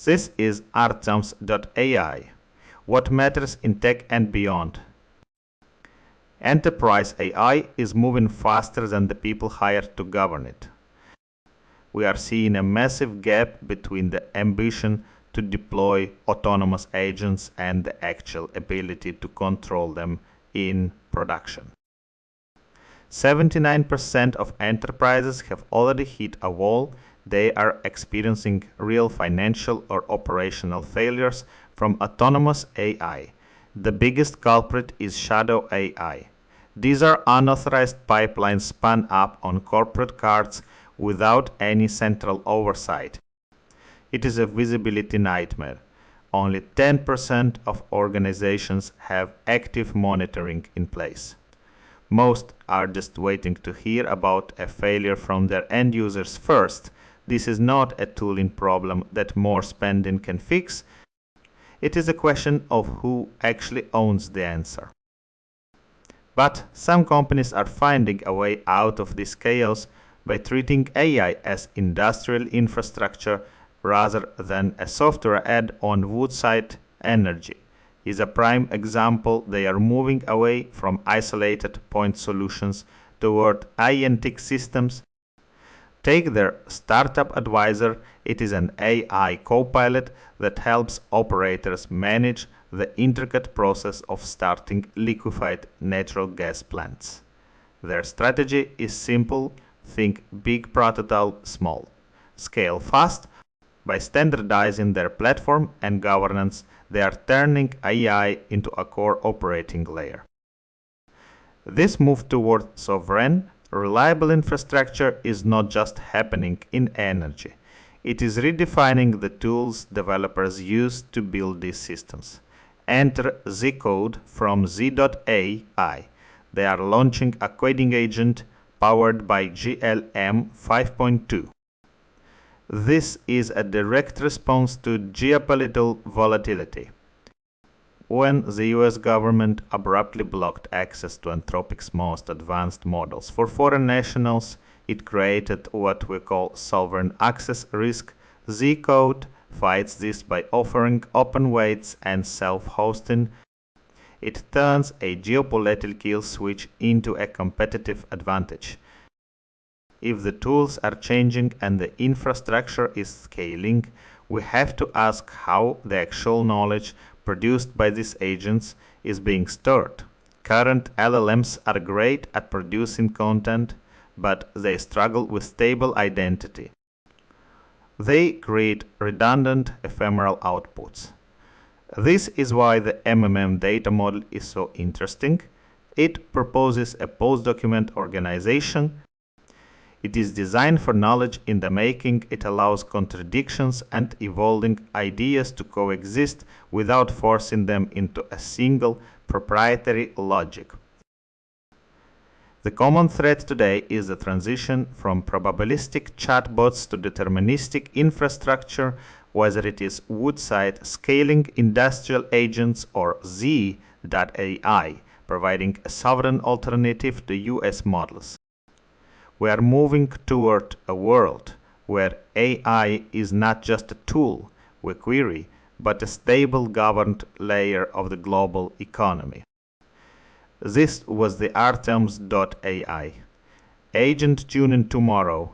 This is Z.ai. What matters in tech and beyond. Enterprise AI is moving faster than the people hired to govern it. We are seeing a massive gap between the ambition to deploy autonomous agents and the actual ability to control them in production. 79% of enterprises have already hit a wall. They are experiencing real financial or operational failures from autonomous AI. The biggest culprit is shadow AI. These are unauthorized pipelines spun up on corporate cards without any central oversight. It is a visibility nightmare. Only 10% of organizations have active monitoring in place. Most are just waiting to hear about a failure from their end users first. This is not a tooling problem that more spending can fix. It is a question of who actually owns the answer. But some companies are finding a way out of this chaos by treating AI as industrial infrastructure rather than a software add-on. Woodside Energy is a prime example. They are moving away from isolated point solutions toward agentic systems. Take their startup advisor. It is an AI co-pilot that helps operators manage the intricate process of starting liquefied natural gas plants. Their strategy is simple. Think big, prototype small. Scale fast. By standardizing their platform and governance, they are turning AI into a core operating layer. This move toward sovereign, reliable infrastructure is not just happening in energy. It is redefining the tools developers use to build these systems. Enter Z-Code from Z.ai. They are launching a coding agent powered by GLM 5.2. This is a direct response to geopolitical volatility. When the US government abruptly blocked access to Anthropic's most advanced models for foreign nationals, it created what we call sovereign access risk. Z-Code fights this by offering open weights and self-hosting. It turns a geopolitical kill switch into a competitive advantage. If the tools are changing and the infrastructure is scaling, we have to ask how the actual knowledge produced by these agents is being stored. Current LLMs are great at producing content, but they struggle with stable identity. They create redundant, ephemeral outputs. This is why the MMM data model is so interesting. It proposes a post-document organization. It is designed for knowledge in the making. It allows contradictions and evolving ideas to coexist without forcing them into a single proprietary logic. The common thread today is the transition from probabilistic chatbots to deterministic infrastructure, whether it is Woodside scaling industrial agents or Z.ai providing a sovereign alternative to US models. We are moving toward a world where AI is not just a tool we query, but a stable governed layer of the global economy. This was the Artems.ai. Agent tune in tomorrow.